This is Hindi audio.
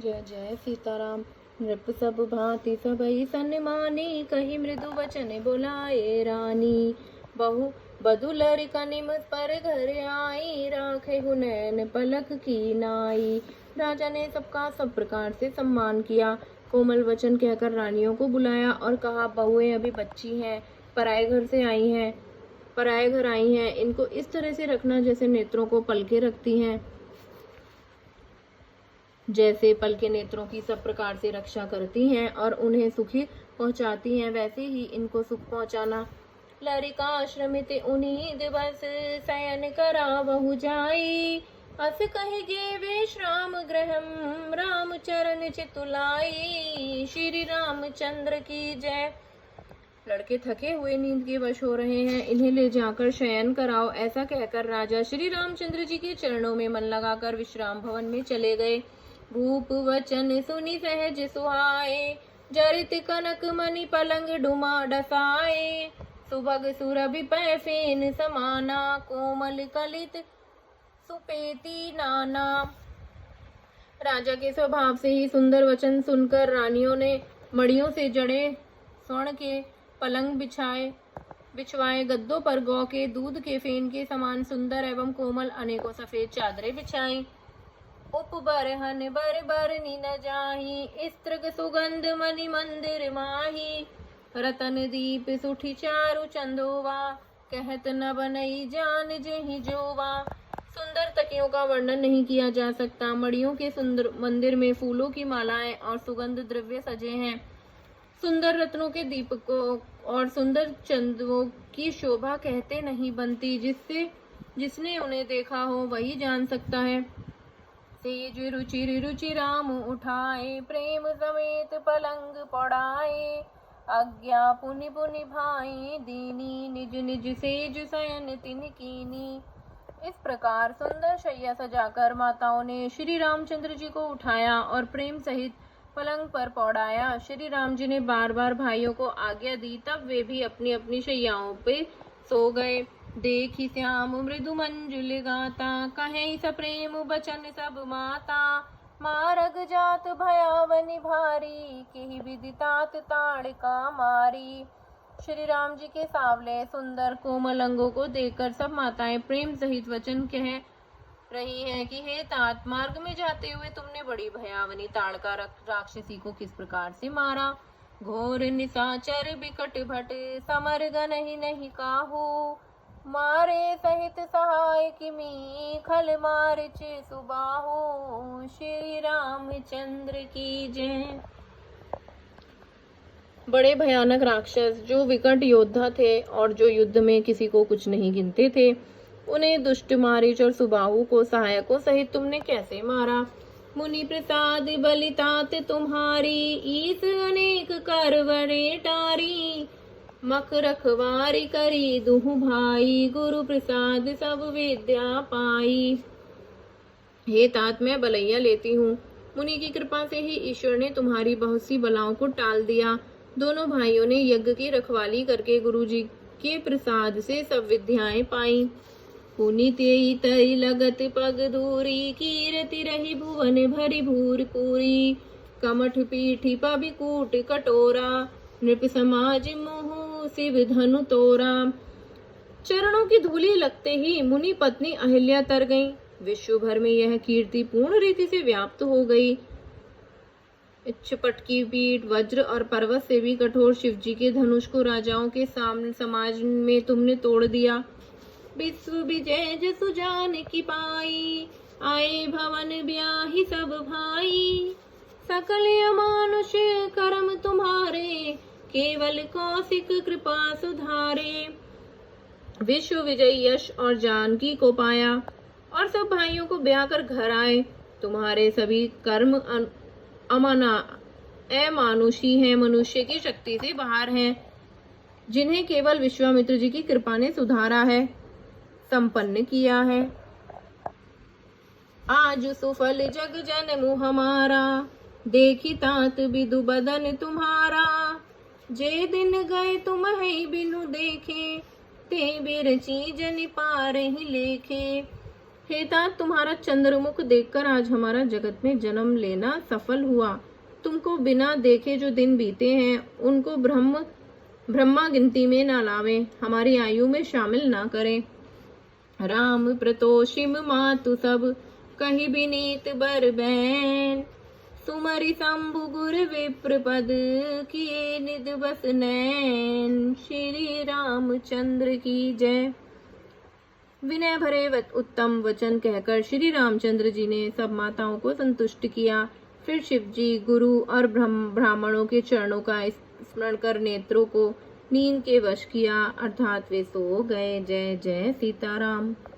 जय जय सीताराम। नृप सब भांति सबई सन्मानी, कही मृदु वचन बोलाए रानी। बहु बदुलर कनिम पर घर आई, राखे हुनैन पलक की नाई। राजा ने सबका सब प्रकार से सम्मान किया, कोमल वचन कहकर रानियों को बुलाया और कहा, बहुएं अभी बच्ची हैं, पराए घर से आई हैं, पराए घर आई हैं, इनको इस तरह से रखना जैसे नेत्रों को पलके रखती हैं। जैसे पल के नेत्रों की सब प्रकार से रक्षा करती हैं और उन्हें सुखी पहुंचाती हैं, वैसे ही इनको सुख पहुंचाना। लरिका आश्रमित उन्हीं दिवस, शयन करा बहु जाई। अस कहिगे विश्राम गृहम, राम चरण चितुलाई। श्री रामचंद्र की जय। लड़के थके हुए नींद के वश हो रहे हैं, इन्हें ले जाकर शयन कराओ। ऐसा कहकर राजा श्री रामचंद्र जी के चरणों में मन लगाकर विश्राम भवन में चले गए। भूप वचन सुनि सहज सुहाए, जरित कनक मणि पलंग डुमा डसाए। सुभग सुरभि पै फेन समाना, कोमल कलित सुपेती नाना। राजा के स्वभाव से ही सुंदर वचन सुनकर रानियों ने मड़ियों से जड़े स्वर्ण के पलंग बिछवाए, गद्दों पर गौ के दूध के फेन के समान सुंदर एवं कोमल अनेकों सफेद चादरें बिछाई। उप बरहन बर बरनी न जाही, स्त्रग सुगंध मणि मंदिर माही। रतन दीप सुठी चारु चंदोवा, कहत न बनई जान जेहि जोवा। सुंदर तकियों का वर्णन नहीं किया जा सकता। मड़ियों के सुंदर मंदिर में फूलों की मालाएं और सुगंध द्रव्य सजे हैं। सुंदर रत्नों के दीपकों और सुंदर चंदों की शोभा कहते नहीं बनती। जिसने उन्हें देखा हो वही जान सकता है। सेज रुचिर रुचि राम उठाए, प्रेम समेत पलंग पड़ाए। आज्ञा पुनि पुनि भाई दीनी, निज निज सेज शयन तिन कीनी। इस प्रकार सुंदर शैया सजाकर माताओं ने श्री रामचंद्र जी को उठाया और प्रेम सहित पलंग पर पौड़ाया। श्री राम जी ने बार बार भाइयों को आज्ञा दी, तब वे भी अपनी अपनी शैयाओं पे सो गए। देखी श्याम मृदु मंजुल गाता, कहें सप्रेम बचन सब माता। मारग जात भयावनि भारी, केहि विदितात ताड़िका मारी। श्री राम जी के सांवले सुंदर कोमल अंगों को देखकर सब माताएं प्रेम सहित वचन कह रही हैं कि हे तात, मार्ग में जाते हुए तुमने बड़ी भयावनी ताड़का राक्षसी को किस प्रकार से मारा। घोर निशाचर बिकट भट, समर गन ही नहीं काहू। मारे सहित सहाय किमी, खल मारिच सुबाहु। श्री रामचंद्र की जय। बड़े भयानक राक्षस जो विकट योद्धा थे और जो युद्ध में किसी को कुछ नहीं गिनते थे, उन्हें दुष्ट मारीच और सुबाहु को सहायकों सहित तुमने कैसे मारा। मुनि प्रसाद बलितात तुम्हारी, ईस अनेक करवरे टारी। मख रखवारी करी दुहु भाई, गुरु प्रसाद सब विद्या पाई। हे तात, मैं बलैया लेती हूँ। मुनि की कृपा से ही ईश्वर ने तुम्हारी बहुत सी बलाओं को टाल दिया। दोनों भाइयों ने यज्ञ की रखवाली करके गुरु जी के प्रसाद से सब विद्याएं पाई। पुनीतेई तई लगत पग दूरी, कीरति रही भुवन भरी भूर पूरी। कमठ पीठी पबिकूट कटोरा, नृप समाज मुहु शिव धनु तोरा। चरणों की धूली लगते ही मुनि पत्नी अहिल्या तर गईं। विश्व भर में यह कीर्ति पूर्ण रीति से व्याप्त हो गई। चपटकी पीठ वज्र और पर्वत से भी कठोर शिवजी के धनुष को राजाओं के सामने समाज में तुमने तोड़ दिया। विश्व विजय जसु जान की पाई, आए भवन ब्याही सब भाई। सकल अमानुष कर्म तुम्हारे, केवल कौशिक कृपा सुधारे। विश्व विजय यश और जानकी को पाया और सब भाइयों को ब्याह कर घर आए। तुम्हारे सभी कर्म अमानुषी हैं, मनुष्य की शक्ति से बाहर हैं, जिन्हें केवल विश्वामित्र जी की कृपा ने सुधारा है, संपन्न किया है। आज सुफल जग जन मुँह हमारा, देखी तात बिदु बदन तुम्हारा। जे दिन गए तुम है बिनु देखे, ते बिरची जन पार ही लेखे। हे तात, तुम्हारा चंद्रमुख देखकर आज हमारा जगत में जन्म लेना सफल हुआ। तुमको बिना देखे जो दिन बीते हैं उनको ब्रह्मा गिनती में ना लावे, हमारी आयु में शामिल ना करें। राम प्रतोषिम मातु सब कही बिनीत बर बैन, सुमरि शंभु गुर विप्र पद किए निध बस नैन। श्री रामचंद्र की जय। विनय भरे उत्तम वचन कहकर श्री रामचंद्र जी ने सब माताओं को संतुष्ट किया। फिर शिव जी गुरु और ब्राह्मणों के चरणों का स्मरण कर नेत्रों को नींद के वश किया, अर्थात वे सो गए। जय जय सीताराम।